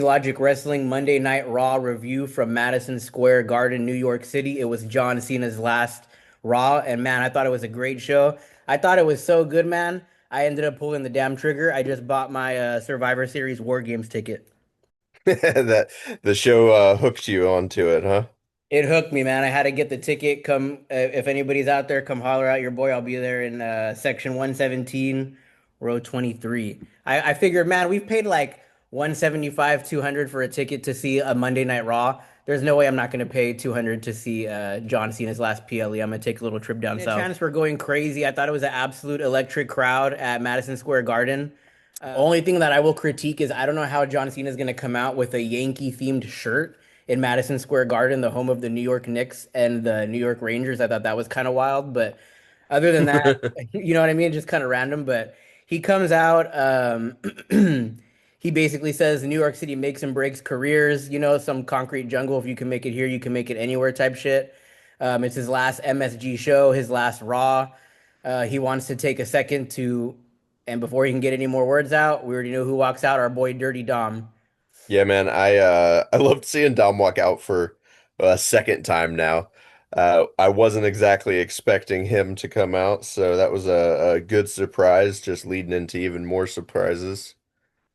Logic Wrestling Monday Night Raw review from Madison Square Garden, New York City. It was John Cena's last Raw, and man, I thought it was a great show. I thought it was so good, man. I ended up pulling the damn trigger. I just bought my Survivor Series WarGames ticket. That the show hooked you onto it, huh? It hooked me, man. I had to get the ticket. Come, if anybody's out there, come holler at your boy. I'll be there in section 117, row 23. I figured, man, we've paid like 175, 200 for a ticket to see a Monday Night Raw. There's no way I'm not going to pay 200 to see John Cena's last PLE. I'm going to take a little trip down south. Chance for going crazy. I thought it was an absolute electric crowd at Madison Square Garden. Only thing that I will critique is I don't know how John Cena is going to come out with a Yankee themed shirt in Madison Square Garden, the home of the New York Knicks and the New York Rangers. I thought that was kind of wild, but other than that, you know what I mean? Just kind of random. But he comes out. He basically says New York City makes and breaks careers. You know, some concrete jungle. If you can make it here, you can make it anywhere type shit. It's his last MSG show, his last Raw. He wants to take a second to, and before he can get any more words out, we already know who walks out. Our boy Dirty Dom. Yeah, man, I loved seeing Dom walk out for a second time now. I wasn't exactly expecting him to come out, so that was a good surprise, just leading into even more surprises.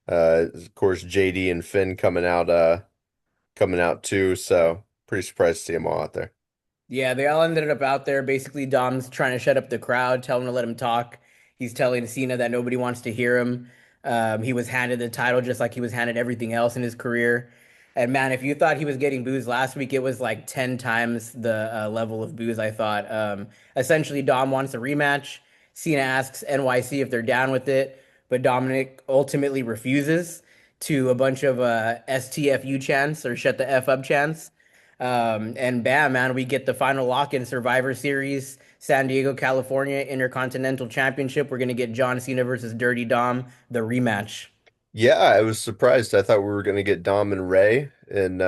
Of course, JD and Finn coming out too, so pretty surprised to see them all out there. Yeah, they all ended up out there. Basically, Dom's trying to shut up the crowd, tell him to let him talk. He's telling Cena that nobody wants to hear him. He was handed the title just like he was handed everything else in his career. And man, if you thought he was getting booze last week, it was like 10 times the level of booze, I thought. Essentially, Dom wants a rematch. Cena asks NYC if they're down with it, but Dominik ultimately refuses to a bunch of STFU chants or shut the F up chants. And bam, man, we get the final lock in Survivor Series, San Diego, California, Intercontinental Championship. We're gonna get John Cena versus Dirty Dom, the rematch. Yeah, I was surprised. I thought we were going to get Dom and Ray in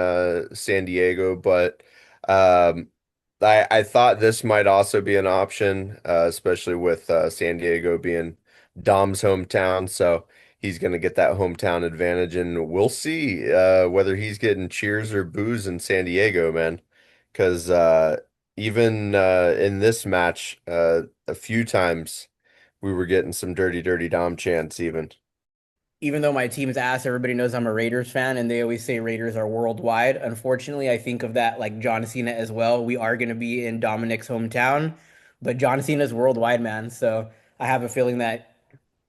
San Diego, but um, I thought this might also be an option, especially with San Diego being Dom's hometown. So he's going to get that hometown advantage, and we'll see whether he's getting cheers or boos in San Diego, man. Because even in this match, a few times we were getting some dirty, dirty Dom chants even. Even though my team's ass, everybody knows I'm a Raiders fan, and they always say Raiders are worldwide. Unfortunately, I think of that like John Cena as well. We are gonna be in Dominic's hometown, but John Cena's worldwide, man. So I have a feeling that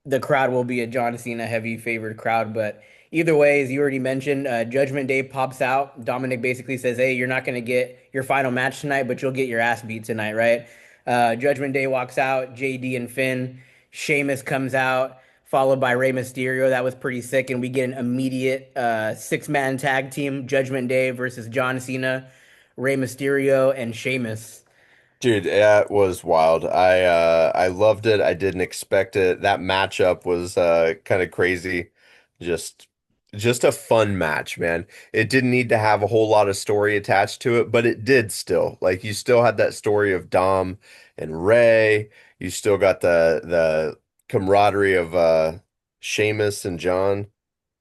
the crowd will be a John Cena heavy favored crowd. But either way, as you already mentioned, Judgment Day pops out. Dominic basically says, "Hey, you're not gonna get your final match tonight, but you'll get your ass beat tonight, right?" Judgment Day walks out. JD and Finn. Sheamus comes out, followed by Rey Mysterio. That was pretty sick, and we get an immediate six-man tag team: Judgment Day versus John Cena, Rey Mysterio, and Sheamus. Dude, that was wild. I loved it. I didn't expect it. That matchup was kind of crazy. Just just a fun match, man. It didn't need to have a whole lot of story attached to it, but it did still. Like you still had that story of Dom and Ray. You still got the camaraderie of Sheamus and John.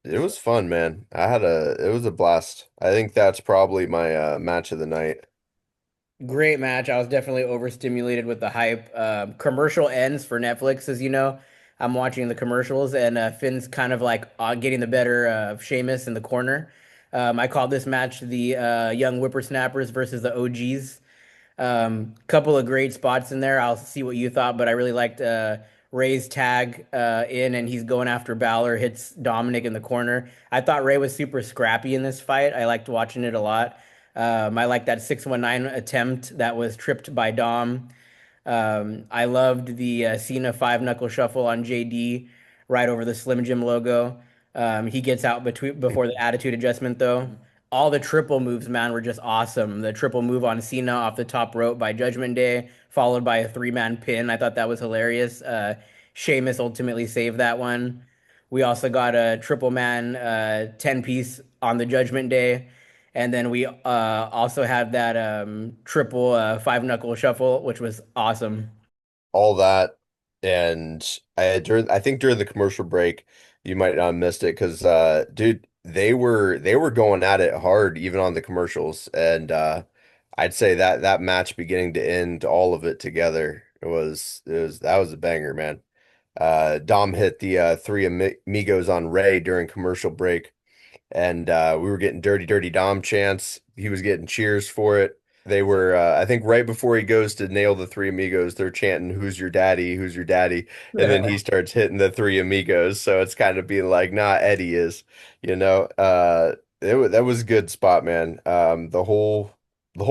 It was fun, man. It was a blast. I think that's probably my match of the night. Great match. I was definitely overstimulated with the hype. Commercial ends for Netflix, as you know. I'm watching the commercials, and Finn's kind of like getting the better of Sheamus in the corner. I call this match the young whippersnappers versus the OGs. Couple of great spots in there. I'll see what you thought, but I really liked Ray's tag in, and he's going after Balor, hits Dominic in the corner. I thought Ray was super scrappy in this fight. I liked watching it a lot. I like that 619 attempt that was tripped by Dom. I loved the Cena five knuckle shuffle on JD right over the Slim Jim logo. He gets out between before the attitude adjustment though. All the triple moves, man, were just awesome. The triple move on Cena off the top rope by Judgment Day, followed by a three-man pin. I thought that was hilarious. Sheamus ultimately saved that one. We also got a triple man 10 piece on the Judgment Day. And then we also had that triple five knuckle shuffle, which was awesome. All that, and I think during the commercial break you might not have missed it because dude, they were going at it hard even on the commercials, and I'd say that that match beginning to end, all of it together, it was that was a banger, man. Dom hit the amigos on Ray during commercial break, and we were getting dirty, dirty Dom chants. He was getting cheers for it. They were, I think, right before he goes to nail the three amigos, they're chanting, "Who's your daddy? Who's your daddy?" And then he starts hitting the three amigos. So it's kind of being like, "Nah, Eddie is," you know. That was a good spot, man. The whole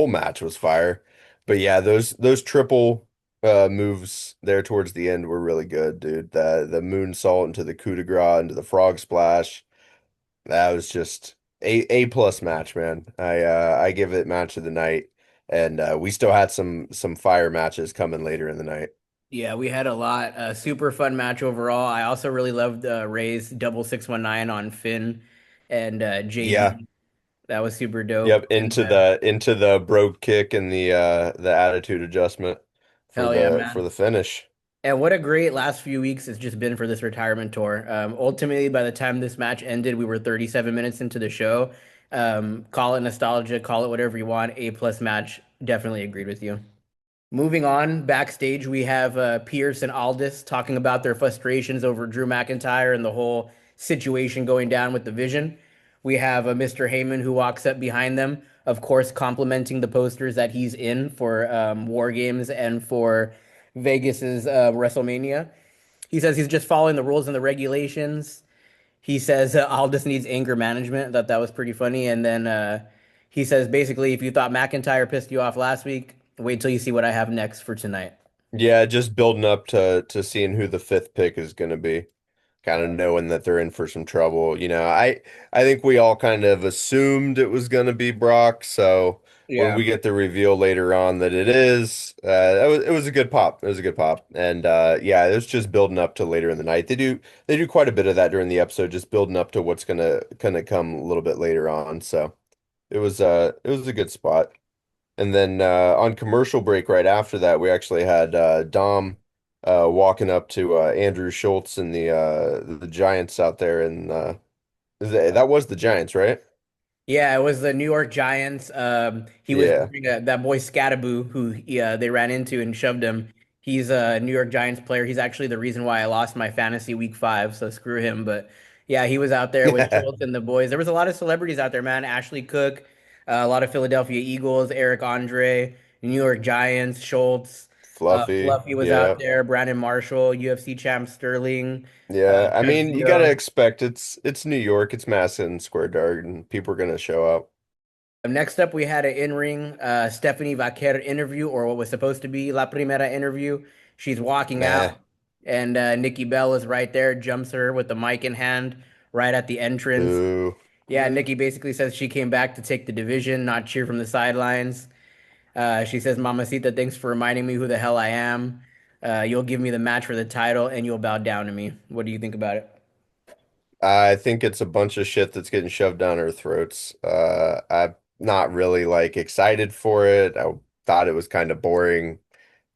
match was fire. But yeah, those triple moves there towards the end were really good, dude. The moonsault into the coup de grace into the frog splash. That was just a plus match, man. I give it match of the night, and we still had some fire matches coming later in the night. Yeah, we had a lot. Super fun match overall. I also really loved Ray's double 619 on Finn and Yeah, JD. That was super dope. yep. And Into the brogue kick and the attitude adjustment for hell yeah, the man. finish. And what a great last few weeks it's just been for this retirement tour. Ultimately, by the time this match ended, we were 37 minutes into the show. Call it nostalgia, call it whatever you want. A plus match. Definitely agreed with you. Moving on, backstage, we have Pierce and Aldis talking about their frustrations over Drew McIntyre and the whole situation going down with the Vision. We have Mr. Heyman who walks up behind them, of course, complimenting the posters that he's in for War Games and for Vegas's WrestleMania. He says he's just following the rules and the regulations. He says Aldis needs anger management. I thought that was pretty funny. And then he says basically, if you thought McIntyre pissed you off last week, wait till you see what I have next for tonight. Yeah, just building up to seeing who the fifth pick is going to be. Kind of knowing that they're in for some trouble. I think we all kind of assumed it was going to be Brock. So when Yeah. we get the reveal later on that it is, it was a good pop. It was a good pop, and yeah, it was just building up to later in the night. They do quite a bit of that during the episode, just building up to what's gonna come a little bit later on. So it was a good spot. And then on commercial break right after that, we actually had Dom walking up to Andrew Schultz and the Giants out there, and that was the Giants, right? Yeah, it was the New York Giants. He was Yeah. wearing that boy Scattaboo who they ran into and shoved him. He's a New York Giants player. He's actually the reason why I lost my fantasy week 5, so screw him. But yeah, he was out there with Yeah. Schultz and the boys. There was a lot of celebrities out there, man. Ashley Cook, a lot of Philadelphia Eagles, Eric Andre, New York Giants, Schultz, Fluffy. Fluffy was out Yeah. there, Brandon Marshall, UFC champ Sterling, Yeah. I mean, you gotta Judgito. expect it's New York, it's Madison Square Garden. People are gonna show up. Next up, we had an in-ring Stephanie Vaquer interview, or what was supposed to be La Primera interview. She's walking out, Meh. and Nikki Bell is right there, jumps her with the mic in hand right at the entrance. Boo. Yeah, Nikki basically says she came back to take the division, not cheer from the sidelines. She says, Mamacita, thanks for reminding me who the hell I am. You'll give me the match for the title, and you'll bow down to me. What do you think about it? I think it's a bunch of shit that's getting shoved down our throats. I'm not really like excited for it. I thought it was kind of boring.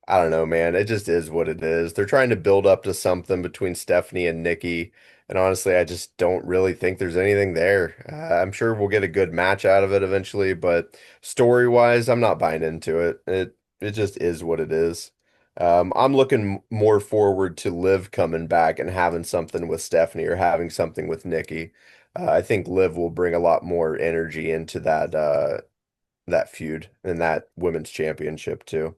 I don't know, man. It just is what it is. They're trying to build up to something between Stephanie and Nikki, and honestly, I just don't really think there's anything there. I'm sure we'll get a good match out of it eventually, but story-wise, I'm not buying into it. It just is what it is. I'm looking more forward to Liv coming back and having something with Stephanie or having something with Nikki. I think Liv will bring a lot more energy into that feud and that women's championship too.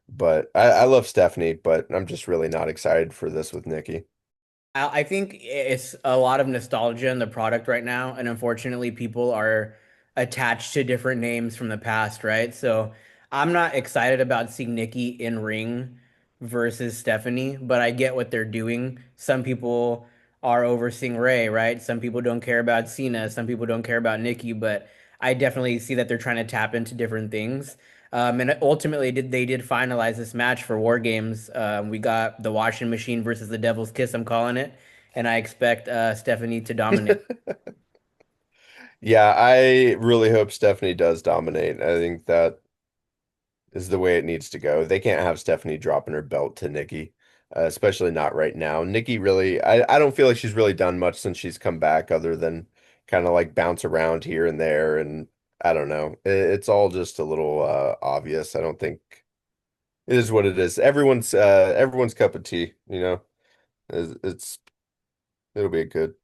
But I love Stephanie, but I'm just really not excited for this with Nikki. I think it's a lot of nostalgia in the product right now, and unfortunately, people are attached to different names from the past, right? So I'm not excited about seeing Nikki in ring versus Stephanie, but I get what they're doing. Some people are overseeing Ray, right? Some people don't care about Cena, some people don't care about Nikki, but I definitely see that they're trying to tap into different things. And ultimately, they did finalize this match for War Games. We got the Washing Machine versus the Devil's Kiss. I'm calling it, and I expect Stephanie to dominate. Yeah, I really hope Stephanie does dominate. I think that is the way it needs to go. They can't have Stephanie dropping her belt to Nikki, especially not right now. Nikki really, I don't feel like she's really done much since she's come back other than, kind of like bounce around here and there, and I don't know. It's all just a little obvious. I don't think it is what it is. Everyone's cup of tea, you know. It's it'll be good.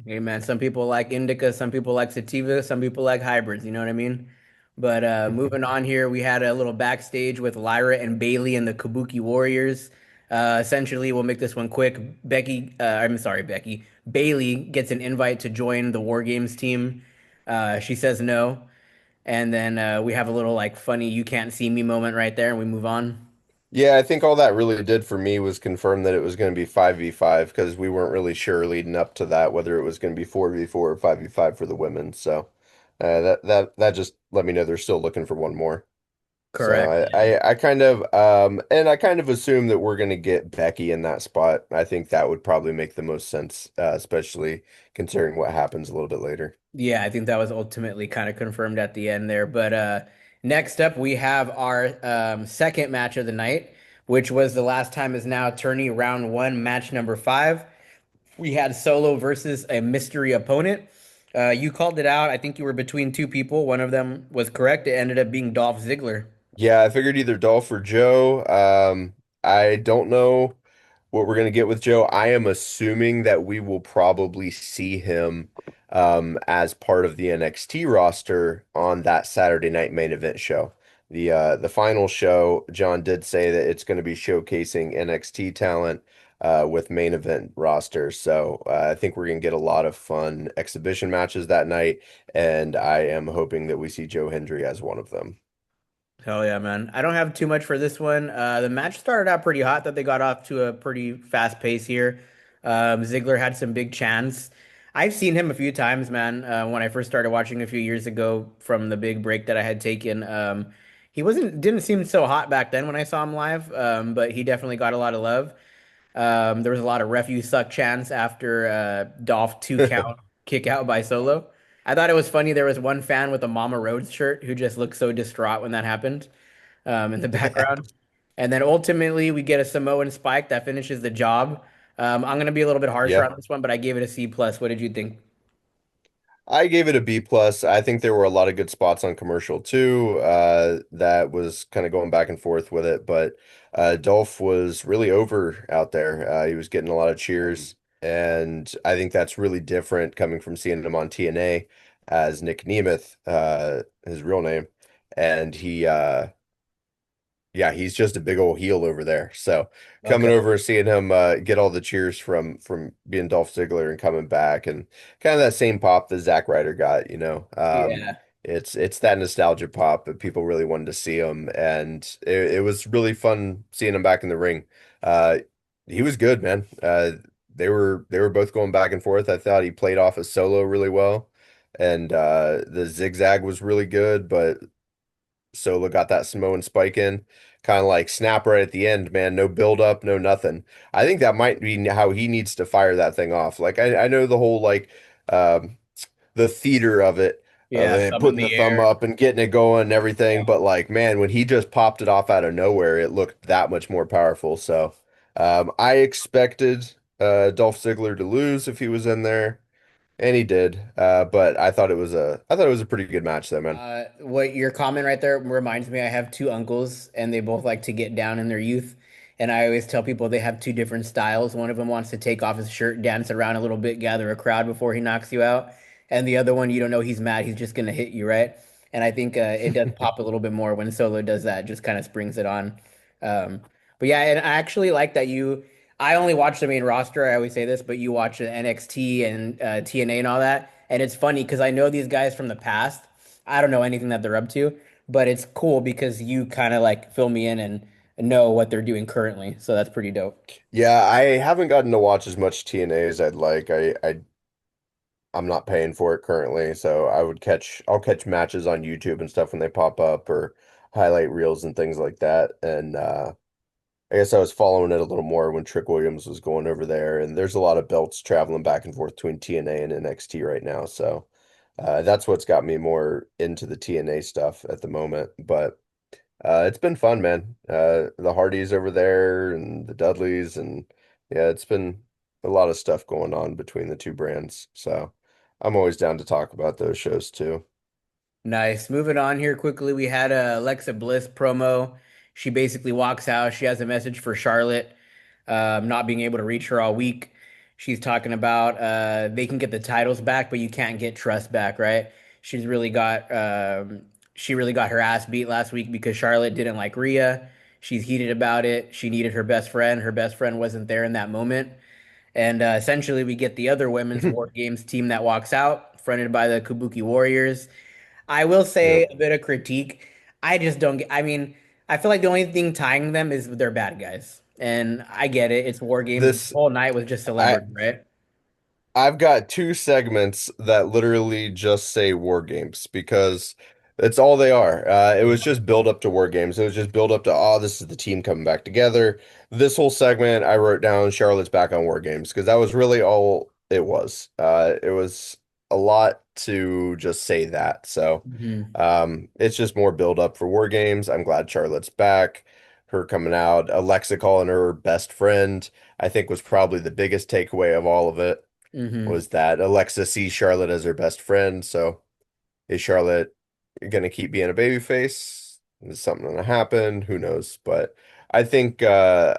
Hey man, some people like indica, some people like sativa, some people like hybrids, you know what I mean? But moving on here, we had a little backstage with Lyra and Bailey and the Kabuki Warriors. Essentially, we'll make this one quick. I'm sorry, Becky. Bailey gets an invite to join the WarGames team. She says no. And then we have a little like funny "you can't see me" moment right there, and we move on. Yeah, I think all that really did for me was confirm that it was going to be 5v5 because we weren't really sure leading up to that whether it was going to be 4v4 or 5v5 for the women. So that just let me know they're still looking for one more. So Correct. I kind of and I kind of assume that we're going to get Becky in that spot. I think that would probably make the most sense, especially considering what happens a little bit later. Yeah, I think that was ultimately kind of confirmed at the end there. But next up, we have our second match of the night, which was the last time is now tourney round one, match number five. We had Solo versus a mystery opponent. You called it out. I think you were between two people. One of them was correct. It ended up being Dolph Ziggler. Yeah, I figured either Dolph or Joe. I don't know what we're gonna get with Joe. I am assuming that we will probably see him as part of the NXT roster on that Saturday night main event show. The final show, John did say that it's going to be showcasing NXT talent with main event rosters. So I think we're gonna get a lot of fun exhibition matches that night, and I am hoping that we see Joe Hendry as one of them. Hell yeah, man. I don't have too much for this one. The match started out pretty hot, that they got off to a pretty fast pace here. Ziggler had some big chants. I've seen him a few times, man. When I first started watching a few years ago from the big break that I had taken. He didn't seem so hot back then when I saw him live, but he definitely got a lot of love. There was a lot of "ref you suck" chants after Dolph two count kick out by Solo. I thought it was funny. There was one fan with a Mama Rhodes shirt who just looked so distraught when that happened in the background. And then ultimately, we get a Samoan spike that finishes the job. I'm gonna be a little bit harsher Yeah. on this one, but I gave it a C plus. What did you think? I gave it a B plus. I think there were a lot of good spots on commercial too. That was kind of going back and forth with it, but Dolph was really over out there. He was getting a lot of cheers, and I think that's really different coming from seeing him on TNA as Nick Nemeth, his real name, and yeah, he's just a big old heel over there. So Okay. coming over and seeing him get all the cheers from being Dolph Ziggler and coming back and kind of that same pop that Zack Ryder got, you know. Yeah. It's that nostalgia pop that people really wanted to see him, and it was really fun seeing him back in the ring. Uh, he was good, man. They were both going back and forth. I thought he played off a solo really well, and the zigzag was really good, but Solo got that Samoan spike in, kind of like snap right at the end, man. No build up, no nothing. I think that might be how he needs to fire that thing off. Like I know the whole like um the theater of Yeah. it, Thumb in putting the the thumb air. up and getting it going and everything, but like man, when he just popped it off out of nowhere, it looked that much more powerful. So I expected Dolph Ziggler to lose if he was in there, and he did. But I thought it was a pretty good match though, man. What your comment right there reminds me, I have two uncles and they both like to get down in their youth. And I always tell people they have two different styles. One of them wants to take off his shirt, dance around a little bit, gather a crowd before he knocks you out. And the other one, you don't know he's mad, he's just gonna hit you, right? And I think it does pop a little bit more when Solo does that, just kind of springs it on. Um, but yeah, and I actually like that I only watch the main roster. I always say this, but you watch the NXT and TNA and all that. And it's funny because I know these guys from the past. I don't know anything that they're up to, but it's cool because you kind of like fill me in and know what they're doing currently. So that's pretty dope. Yeah, I haven't gotten to watch as much TNA as I'd like. I'm not paying for it currently, so I'll catch matches on YouTube and stuff when they pop up or highlight reels and things like that. And I guess I was following it a little more when Trick Williams was going over there, and there's a lot of belts traveling back and forth between TNA and NXT right now. So that's what's got me more into the TNA stuff at the moment. But it's been fun, man. The Hardys over there and the Dudleys, and yeah, it's been a lot of stuff going on between the two brands. So I'm always down to talk about those shows too. Nice. Moving on here quickly, we had a Alexa Bliss promo. She basically walks out. She has a message for Charlotte, not being able to reach her all week. She's talking about they can get the titles back, but you can't get trust back, right? She's really got she really got her ass beat last week because Charlotte didn't like Rhea. She's heated about it. She needed her best friend. Her best friend wasn't there in that moment. And essentially, we get the other women's War Games team that walks out, fronted by the Kabuki Warriors. I will say Yep. a bit of critique. I just don't get, I mean, I feel like the only thing tying them is they're bad guys. And I get it. It's War Games. The This whole night was just I celebrity, right? I've got two segments that literally just say war games because it's all they are. It was just build up to war games. It was just build up to, oh, this is the team coming back together. This whole segment, I wrote down Charlotte's back on war games because that was really all it was. It was a lot to just say that. So Hmm. it's just more build up for war games. I'm glad Charlotte's back. Her coming out, Alexa calling her best friend, I think was probably the biggest takeaway of all of it Hmm. was that Alexa sees Charlotte as her best friend. So is Charlotte going to keep being a babyface? Is something going to happen? Who knows? But I think uh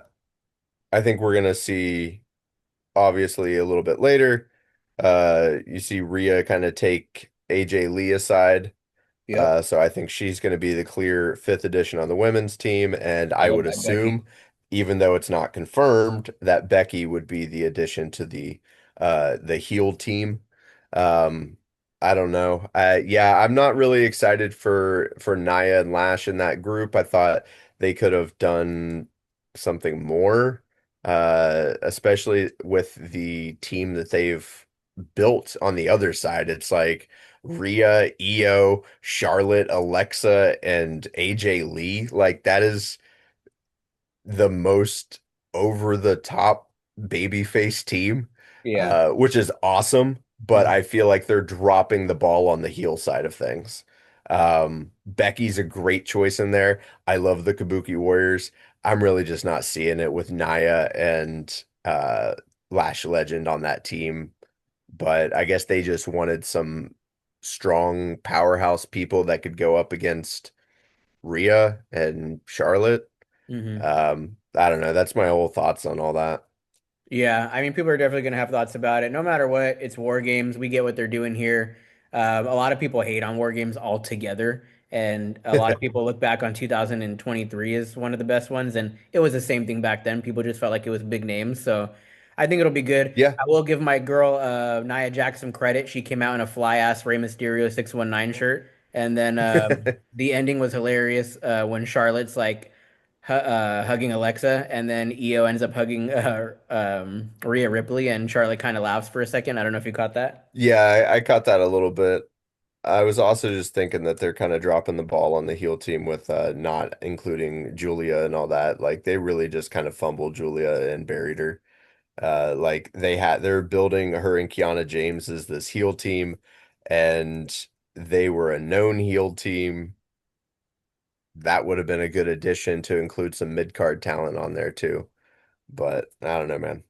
I think we're going to see obviously a little bit later. You see Rhea kind of take AJ Lee aside. Yep. So I think she's going to be the clear fifth edition on the women's team, and I Followed would by Becky. assume, even though it's not confirmed, that Becky would be the addition to the heel team. Um, I don't know. Yeah, I'm not really excited for Nia and Lash in that group. I thought they could have done something more, especially with the team that they've built on the other side. It's like Rhea, Io, Charlotte, Alexa, and AJ Lee. Like that is the most over the top babyface team, Yeah. which is awesome. But Hmm. I feel like they're dropping the ball on the heel side of things. Becky's a great choice in there. I love the Kabuki Warriors. I'm really just not seeing it with Nia and Lash Legend on that team, but I guess they just wanted some strong powerhouse people that could go up against Rhea and Charlotte. Hmm. I don't know. That's my whole thoughts on all that. Yeah, I mean, people are definitely going to have thoughts about it. No matter what, it's War Games. We get what they're doing here. A lot of people hate on War Games altogether, and a lot of people look back on 2023 as one of the best ones, and it was the same thing back then. People just felt like it was big names, so I think it'll be good. Yeah. I will give my girl Nia Jax some credit. She came out in a fly ass Rey Mysterio 619 shirt, and then the ending was hilarious when Charlotte's like hugging Alexa, and then Io ends up hugging Rhea Ripley, and Charlotte kind of laughs for a second. I don't know if you caught that. Yeah, I caught that a little bit. I was also just thinking that they're kind of dropping the ball on the heel team with not including Julia and all that. Like they really just kind of fumbled Julia and buried her. Like they're building her and Kiana James as this heel team, and they were a known heel team. That would have been a good addition to include some mid-card talent on there too. But I don't know, man.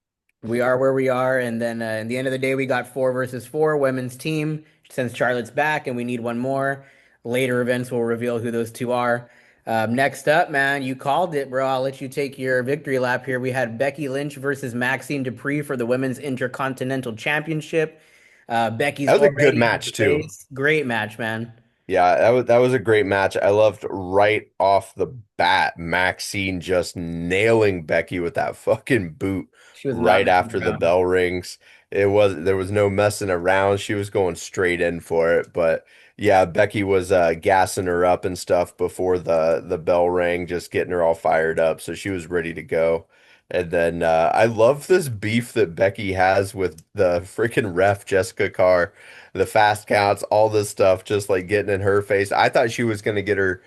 We are where we are, and then in the end of the day, we got 4 versus 4 women's team. Since Charlotte's back, and we need one more. Later events will reveal who those two are. Next up, man, you called it, bro. I'll let you take your victory lap here. We had Becky Lynch versus Maxine Dupree for the Women's Intercontinental Championship. Becky's That was a good already the match too. face. Great match, man. Yeah, that was a great match. I loved right off the bat Maxine just nailing Becky with that fucking boot She was not right messing after the around. bell rings. There was no messing around. She was going straight in for it. But yeah, Becky was gassing her up and stuff before the bell rang, just getting her all fired up. So she was ready to go. And then I love this beef that Becky has with the freaking ref Jessica Carr, the fast counts, all this stuff, just like getting in her face. I thought she was going to get her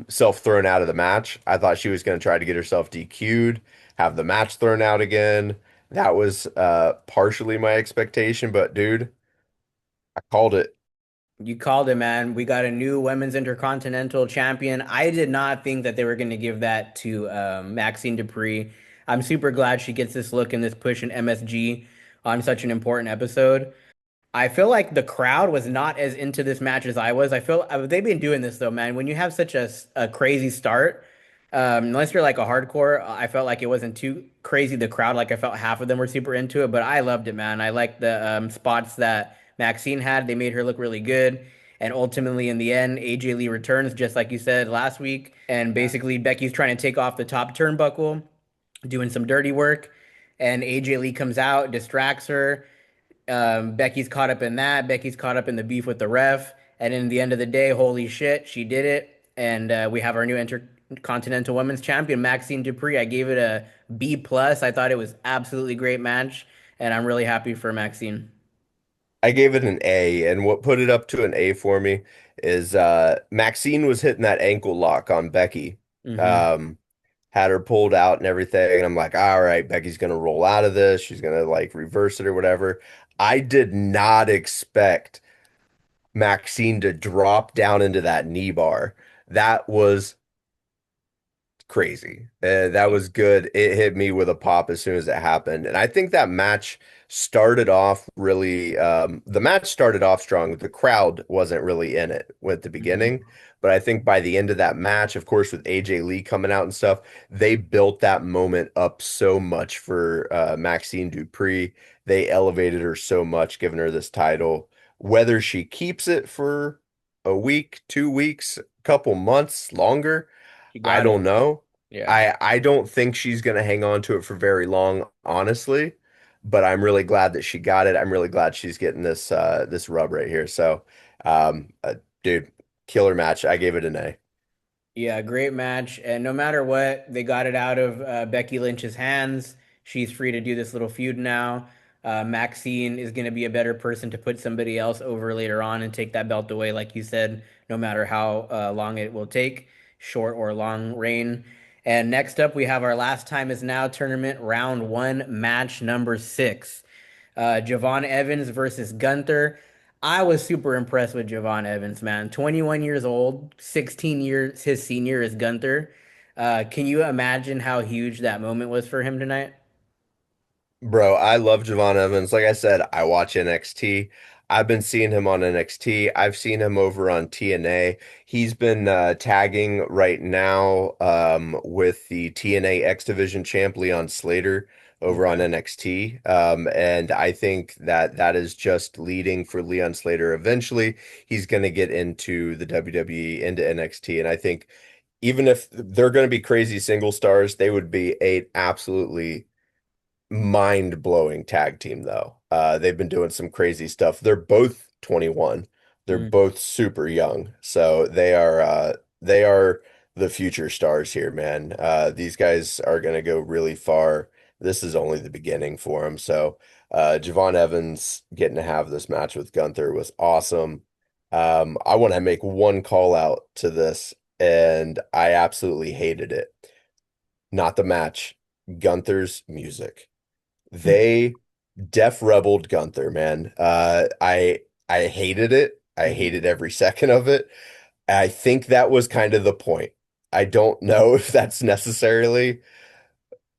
self thrown out of the match. I thought she was going to try to get herself DQ'd, have the match thrown out again. That was partially my expectation, but dude, I called it. You called it, man. We got a new women's intercontinental champion. I did not think that they were going to give that to Maxine Dupree. I'm super glad she gets this look and this push in MSG on such an important episode. I feel like the crowd was not as into this match as I was. I feel they've been doing this though, man. When you have such a crazy start, unless you're like a hardcore, I felt like it wasn't too crazy. The crowd, like I felt half of them were super into it, but I loved it, man. I liked the spots that Maxine had. They made her look really good. And ultimately, in the end, AJ Lee returns, just like you said last week. And basically, Becky's trying to take off the top turnbuckle, doing some dirty work. And AJ Lee comes out, distracts her. Becky's caught up in that. Becky's caught up in the beef with the ref. And in the end of the day, holy shit, she did it. And we have our new Intercontinental Women's Champion, Maxine Dupree. I gave it a B plus. I thought it was absolutely great match, and I'm really happy for Maxine. I gave it an A, and what put it up to an A for me is Maxine was hitting that ankle lock on Becky. Hmm. Um, had her pulled out and everything, and I'm like, all right, Becky's gonna roll out of this. She's gonna like reverse it or whatever. I did not expect Maxine to drop down into that knee bar. That was crazy. That was good. It hit me with a pop as soon as it happened. And I think that match started off really, the match started off strong. The crowd wasn't really in it at the beginning. Hmm. But I think by the end of that match, of course, with AJ Lee coming out and stuff, they built that moment up so much for Maxine Dupree. They elevated her so much, giving her this title. Whether she keeps it for a week, 2 weeks, couple months longer, She I got don't it. know. Yeah. I don't think she's gonna hang on to it for very long, honestly. But I'm really glad that she got it. I'm really glad she's getting this rub right here. So, dude, killer match. I gave it an A. Yeah, great match. And no matter what, they got it out of Becky Lynch's hands. She's free to do this little feud now. Maxine is going to be a better person to put somebody else over later on and take that belt away, like you said, no matter how long it will take, short or long reign. And next up, we have our last time is now tournament round one, match number six. Javon Evans versus Gunther. I was super impressed with Javon Evans, man. 21 years old, 16 years his senior is Gunther. Can you imagine how huge that moment was for him tonight? Bro, I love Javon Evans. Like I said, I watch NXT. I've been seeing him on NXT. I've seen him over on TNA. He's been tagging right now with the TNA X Division champ Leon Slater over on Okay. NXT. And I think that that is just leading for Leon Slater. Eventually, he's going to get into the WWE, into NXT. And I think even if they're going to be crazy single stars, they would be a absolutely mind-blowing tag team though. They've been doing some crazy stuff. They're both 21. They're Mm. both super young. So they are the future stars here, man. These guys are gonna go really far. This is only the beginning for them. So Javon Evans getting to have this match with Gunther was awesome. I want to make one call out to this, and I absolutely hated it. Not the match, Gunther's music. They def rebelled Gunther, man. I hated it. I Mhm. hated every second of it. I think that was kind of the point. I don't know if that's necessarily.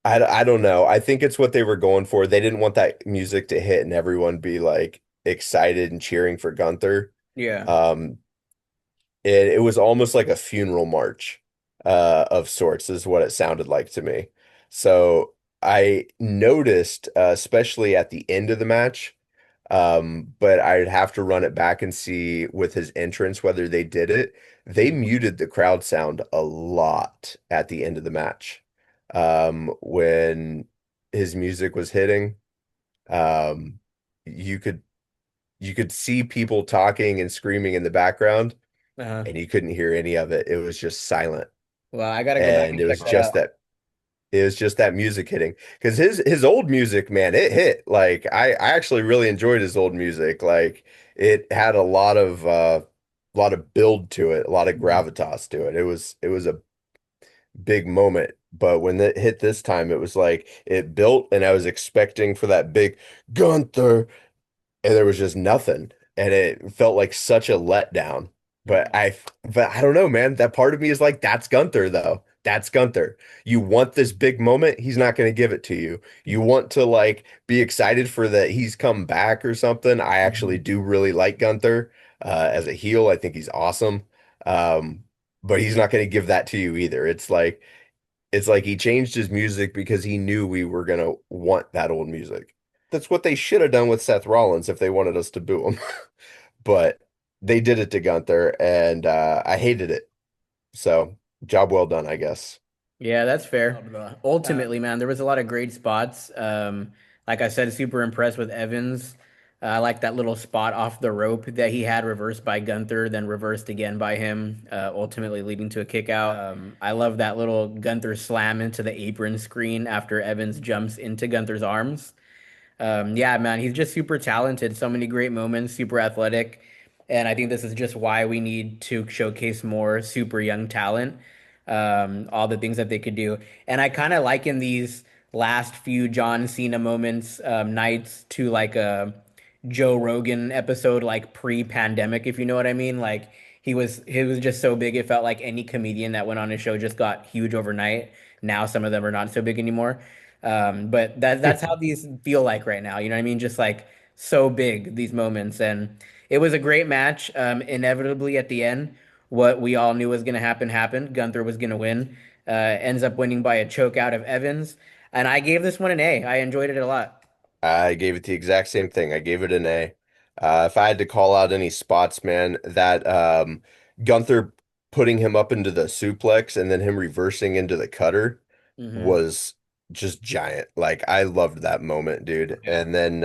I don't know. I think it's what they were going for. They didn't want that music to hit and everyone be like excited and cheering for Gunther. Yeah. Um, it was almost like a funeral march of sorts, is what it sounded like to me. So I noticed, especially at the end of the match, but I'd have to run it back and see with his entrance whether they did it. They Mhm. muted the crowd sound a lot at the end of the match when his music was hitting. Um, you could you could see people talking and screaming in the background Uh-huh. and you couldn't hear any of it. It was just silent. Well, I gotta go back And and check that out. it was just that music hitting. Because his old music, man, it hit. Like I actually really enjoyed his old music. Like it had a lot of build to it, a lot of Mhm. gravitas to it. It was a big moment. But when it hit this time, it was like it built and I was expecting for that big Gunther and there was just nothing. And it felt like such a letdown. But Mhm. I don't know, man. That part of me is like, that's Gunther though. That's Gunther. You want this big moment, he's not going to give it to you. You want to like be excited for that he's come back or something. I actually Mhm. do really like Gunther as a heel. I think he's awesome. Um, but he's not going to give that to you either. It's like he changed his music because he knew we were going to want that old music. That's what they should have done with Seth Rollins if they wanted us to boo him. But they did it to Gunther and I hated it. So, job well done, I guess. Yeah, that's fair. Ultimately, man, there was a lot of great spots. Like I said, super impressed with Evans. I like that little spot off the rope that he had reversed by Gunther, then reversed again by him, ultimately leading to a kick out. I love that little Gunther slam into the apron screen after Evans jumps into Gunther's arms. Yeah, man, he's just super talented. So many great moments, super athletic. And I think this is just why we need to showcase more super young talent, all the things that they could do. And I kind of liken these last few John Cena moments, nights to like a Joe Rogan episode, like pre-pandemic, if you know what I mean. Like he was just so big, it felt like any comedian that went on his show just got huge overnight. Now some of them are not so big anymore. But that's how these feel like right now. You know what I mean? Just like so big, these moments. And it was a great match. Inevitably at the end, what we all knew was going to happen happened. Gunther was going to win. Ends up winning by a choke out of Evans. And I gave this one an A. I enjoyed it a lot. I gave it the exact same thing. I gave it an A. If I had to call out any spots, man, that Gunther putting him up into the suplex and then him reversing into the cutter Hmm. was just giant. Like I loved that moment, dude. Yeah. And then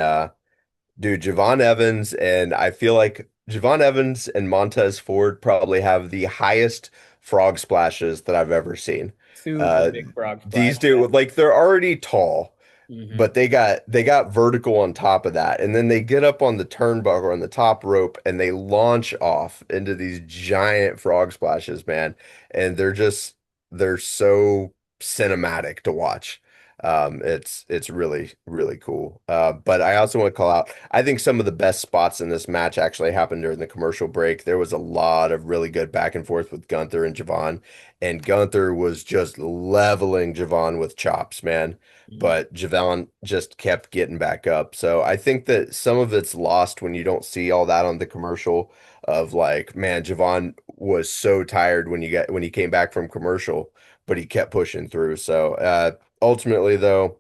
dude, Javon Evans, and I feel like Javon Evans and Montez Ford probably have the highest frog splashes that I've ever seen. Super Uh, big frog splash. these two, like they're already tall, Hmm. but they got vertical on top of that, and then they get up on the turnbuckle on the top rope, and they launch off into these giant frog splashes, man. And they're so cinematic to watch. It's really really cool. But I also want to call out. I think some of the best spots in this match actually happened during the commercial break. There was a lot of really good back and forth with Gunther and Javon, and Gunther was just leveling Javon with chops, man, but Javon just kept getting back up. So I think that some of it's lost when you don't see all that on the commercial of like, man, Javon was so tired when he came back from commercial, but he kept pushing through. So ultimately though,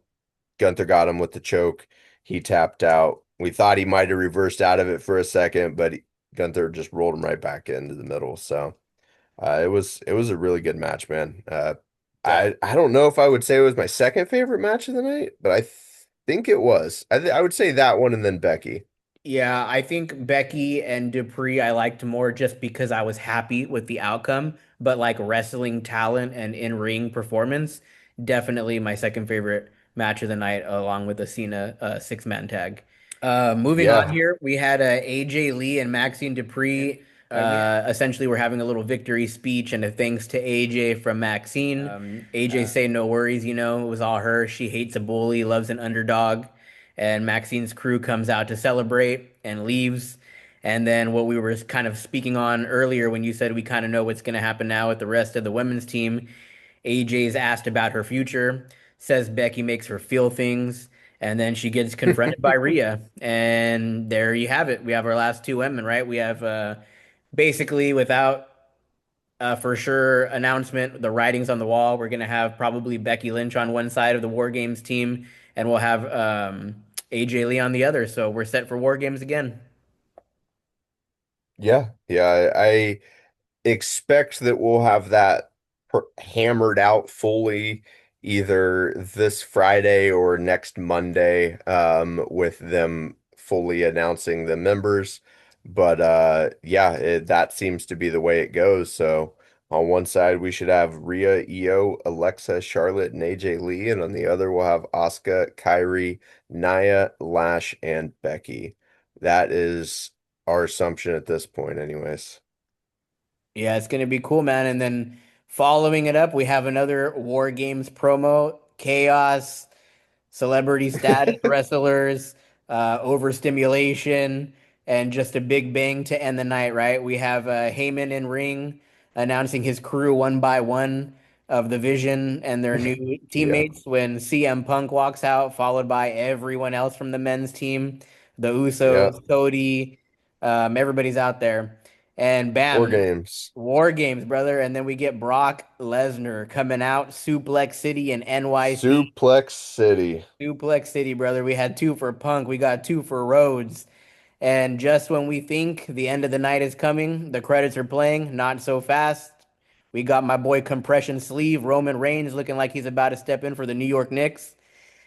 Gunther got him with the choke. He tapped out. We thought he might have reversed out of it for a second, but Gunther just rolled him right back into the middle. So it was a really good match, man. I don't know if I would say it was my second favorite match of the night, but I think it was. I would say that one and then Becky. Yeah, I think Becky and Dupree I liked more just because I was happy with the outcome, but like wrestling talent and in-ring performance, definitely my second favorite match of the night, along with the Cena six-man tag. Moving on Yeah. here, we had AJ Lee and Maxine Dupree. Essentially, we're having a little victory speech and a thanks to AJ from Maxine. AJ say no worries, it was all her. She hates a bully, loves an underdog. And Maxine's crew comes out to celebrate and leaves. And then what we were kind of speaking on earlier when you said we kind of know what's going to happen now with the rest of the women's team. AJ's asked about her future, says Becky makes her feel things, and then she gets confronted by Rhea. And there you have it. We have our last two women, right? We have basically without for sure announcement, the writings on the wall. We're gonna have probably Becky Lynch on one side of the WarGames team, and we'll have AJ Lee on the other. So we're set for WarGames again. Yeah. Yeah. I expect that we'll have that hammered out fully either this Friday or next Monday, with them fully announcing the members. But yeah, that seems to be the way it goes. So on one side we should have Rhea, Io, Alexa, Charlotte, and AJ Lee, and on the other we'll have Asuka, Kyrie, Nia, Lash, and Becky. That is our assumption at this point, anyways. Yeah, it's gonna be cool, man. And then following it up, we have another WarGames promo, Chaos, celebrity status wrestlers, overstimulation, and just a big bang to end the night, right? We have Heyman in ring announcing his crew one by one. of the Vision and their new Yeah. teammates when CM Punk walks out, followed by everyone else from the men's team, the Yeah. Usos, Cody, everybody's out there. And War bam, games. War Games, brother. And then we get Brock Lesnar coming out, Suplex City and NYC. Suplex City. Suplex City, brother. We had two for Punk, we got two for Rhodes. And just when we think the end of the night is coming, the credits are playing, not so fast. We got my boy Compression Sleeve, Roman Reigns, looking like he's about to step in for the New York Knicks.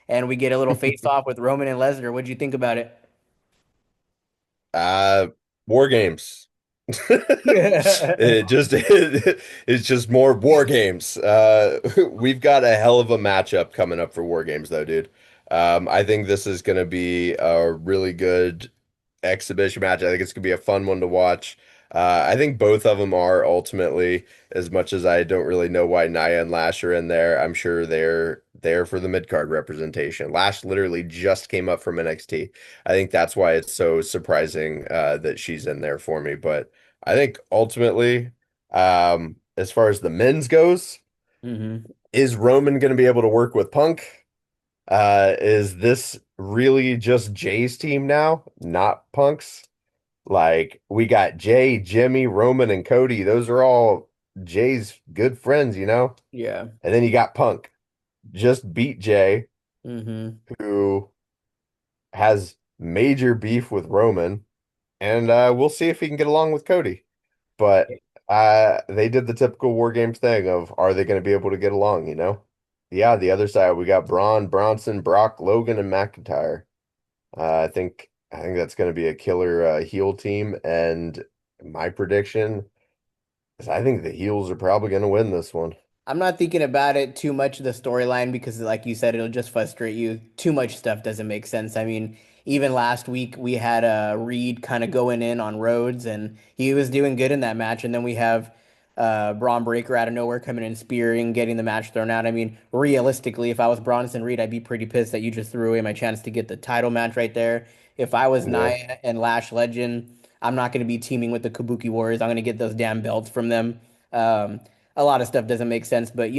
And we get a little face off with Roman and Lesnar. What'd you think about it? Uh, War games. Yeah. It's just more war games. We've got a hell of a matchup coming up for war games though, dude. I think this is going to be a really good exhibition match. I think it's gonna be a fun one to watch. I think both of them are ultimately, as much as I don't really know why Nia and Lash are in there, I'm sure they're there for the mid card representation. Lash literally just came up from NXT. I think that's why it's so surprising that she's in there for me. But I think ultimately, as far as the men's goes, hmm is Roman going to be able to work with Punk? Is this really just Jay's team now, not Punk's? Like we got Jay, Jimmy, Roman, and Cody. Those are all Jay's good friends, you know? Yeah. And then you got Punk. Just beat Jay, hmm who has major beef with Roman, and we'll see if he can get along with Cody. But they did the typical War Games thing of are they going to be able to get along, you know? Yeah, the other side we got Braun, Bronson, Brock, Logan, and McIntyre. I think that's going to be a killer heel team, and my prediction is I think the heels are probably going to win this one. I'm not thinking about it too much, the storyline, because, like you said, it'll just frustrate you. Too much stuff doesn't make sense. I mean, even last week we had Reed kind of going in on Rhodes, and he was doing good in that match. And then we have Braun Breaker out of nowhere coming in, spearing, getting the match thrown out. I mean, realistically, if I was Bronson Reed, I'd be pretty pissed that you just threw away my chance to get the title match right there. If I was Yeah, Nia and Lash Legend, I'm not going to be teaming with the Kabuki Warriors. I'm going to get those damn belts from them. Um, a lot of stuff doesn't make sense, but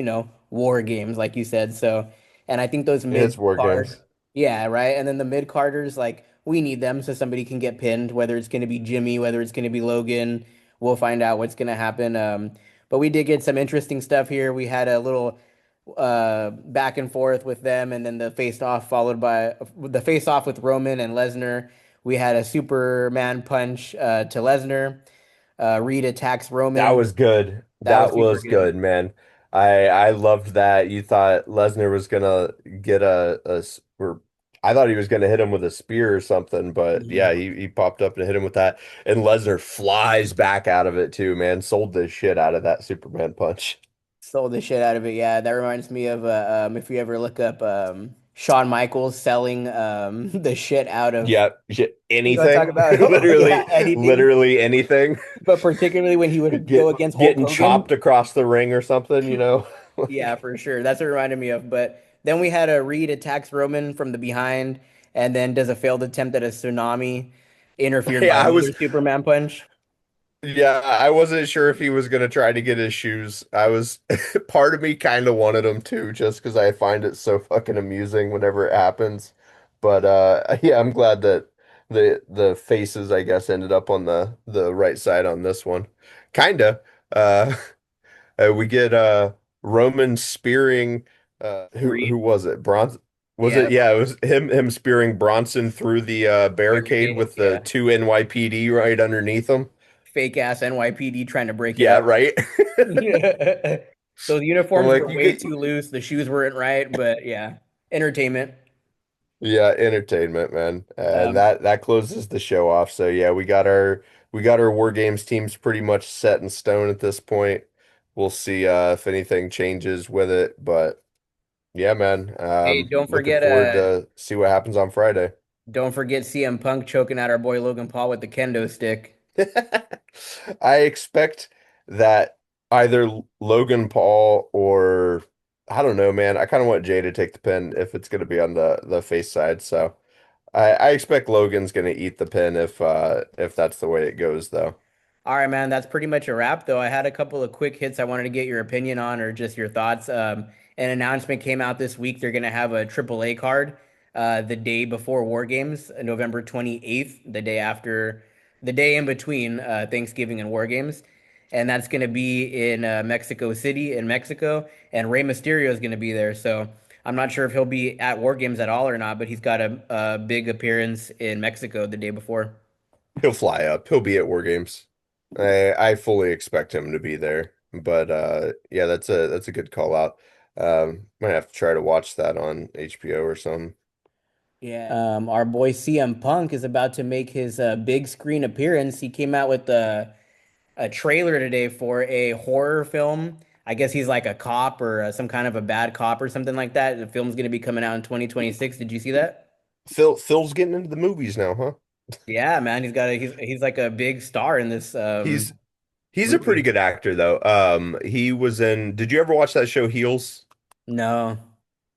war games, like you said. So, and I think those it's mid War card, Games. yeah, right. And then the mid carders, like we need them so somebody can get pinned, whether it's going to be Jimmy, whether it's going to be Logan. We'll find out what's going to happen. But we did get some interesting stuff here. We had a little back and forth with them, and then the face off followed by the face off with Roman and Lesnar. We had a Superman punch to Lesnar. Reed attacks That Roman. was good. That was That super was good. good, man. I loved that. You thought Lesnar was gonna get or I thought he was gonna hit him with a spear or something, but yeah, Mhm. he popped up and hit him with that. And Lesnar flies back out of it too, man. Sold the shit out of that Superman punch. Sold the shit out of it. Yeah, that reminds me of if you ever look up Shawn Michaels selling the shit out of, Yeah, you know what I'm talking anything, about? Oh, yeah, literally, anything. literally anything. But particularly when he would go against Hulk Getting chopped Hogan. across the ring or something, you know? Yeah, Like, for sure. That's what it reminded me of. But then we had a Reed attacks Roman from the behind and then does a failed attempt at a tsunami, interfered by yeah, another Superman punch. I wasn't sure if he was gonna try to get his shoes. I was part of me kind of wanted him to, just because I find it so fucking amusing whenever it happens. But yeah, I'm glad that the faces, I guess, ended up on the right side on this one. Kinda. Uh, we get Roman spearing who Reed. was it? Bronson was Yeah, it? Yeah, it was him spearing Bronson through the barricade barricade. with the Yeah. two NYPD right underneath him. Fake ass NYPD trying to break it Yeah, up. right. Those I'm uniforms like, were way too loose. The shoes weren't right, but yeah, entertainment. yeah, entertainment, man. And Um, that closes the show off. So yeah, we got our War Games teams pretty much set in stone at this point. We'll see if anything changes with it, but yeah, man. hey, Looking forward to see what happens on Friday. don't forget CM Punk choking out our boy Logan Paul with the kendo stick. I expect that either Logan Paul or I don't know, man. I kind of want Jay to take the pin if it's going to be on the face side. So I expect Logan's going to eat the pin if that's the way it goes, though. All right, man, that's pretty much a wrap, though. I had a couple of quick hits I wanted to get your opinion on or just your thoughts. An announcement came out this week. They're going to have a AAA card the day before WarGames, November 28th, the day after, the day in between Thanksgiving and WarGames. And that's going to be in Mexico City in Mexico. And Rey Mysterio is going to be there. So I'm not sure if he'll be at WarGames at all or not, but he's got a big appearance in Mexico the day before. He'll fly up. He'll be at War Games. I fully expect him to be there. But yeah, that's a good call out. Might have to try to watch that on HBO or something. Yeah. Our boy CM Punk is about to make his big screen appearance. He came out with a trailer today for a horror film. I guess he's like a cop or some kind of a bad cop or something like that. The film's going to be coming out in 2026. Did you see that? Phil's getting into the movies now, huh? Yeah, man. He's like a big star in this He's he's a pretty movie. good actor though. He was in, did you ever watch that show Heels? No.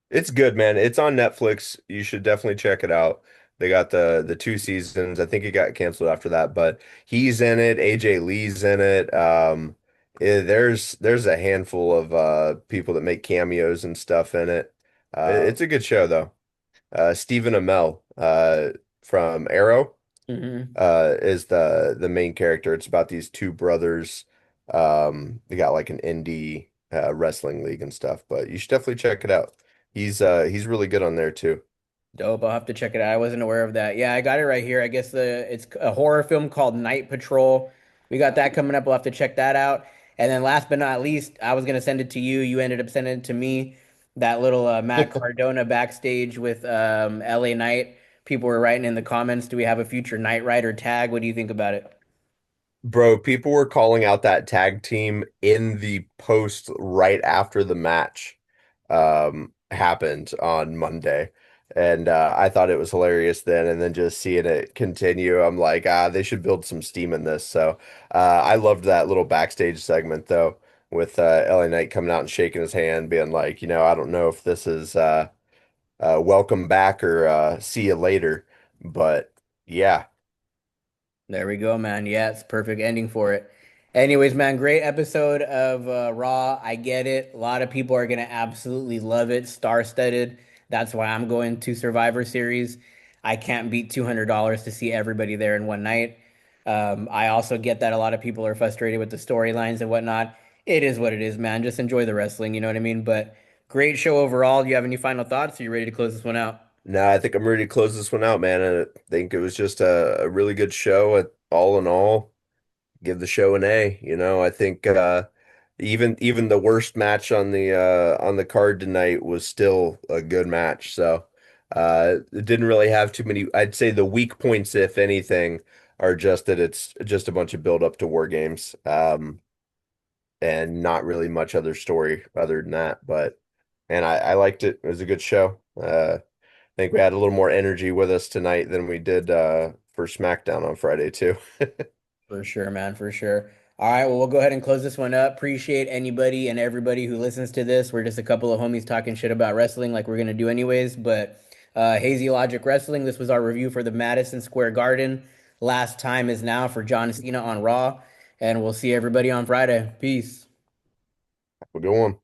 It's good, man. It's on Netflix. You should definitely check it out. They got the two seasons. I think it got canceled after that, but he's in it. AJ Lee's in it. There's a handful of people that make cameos and stuff in it. It's a good show though. Stephen Amell from Arrow Hmm. is the main character. It's about these two brothers. They got like an indie wrestling league and stuff, but you should definitely check it out. He's really good on there too. Dope. I'll have to check it out. I wasn't aware of that. Yeah, I got it right here. I guess it's a horror film called Night Patrol. We got that coming up. We'll have to check that out. And then last but not least, I was gonna send it to you. You ended up sending it to me. That little Matt Cardona backstage with LA Knight. People were writing in the comments, do we have a future Knight Rider tag? What do you think about it? Bro, people were calling out that tag team in the post right after the match happened on Monday. And I thought it was hilarious then, and then just seeing it continue, I'm like, they should build some steam in this. So I loved that little backstage segment though, with LA Knight coming out and shaking his hand, being like, I don't know if this is welcome back or see you later. But yeah, There we go, man. Yeah, it's perfect ending for it. Anyways, man, great episode of Raw. I get it. A lot of people are gonna absolutely love it. Star-studded. That's why I'm going to Survivor Series. I can't beat $200 to see everybody there in one night. I also get that a lot of people are frustrated with the storylines and whatnot. It is what it is, man. Just enjoy the wrestling, you know what I mean? But great show overall. Do you have any final thoughts? Are you ready to close this one out? no, I think I'm ready to close this one out, man. And I think it was just a really good show. All in all, give the show an A. I think even the worst match on the card tonight was still a good match. So it didn't really have too many. I'd say the weak points, if anything, are just that it's just a bunch of build up to war games, and not really much other story other than that. But and I liked it. It was a good show. I think we had a little more energy with us tonight than we did for SmackDown on Friday too. For sure, man, for sure. All right, well, we'll go ahead and close this one up. Appreciate anybody and everybody who listens to this. We're just a couple of homies talking shit about wrestling like we're gonna do anyways. But Hazy Logic Wrestling, this was our review for the Madison Square Garden. Last time is now for John Cena on Raw, and we'll see everybody on Friday. Peace. We'll go on.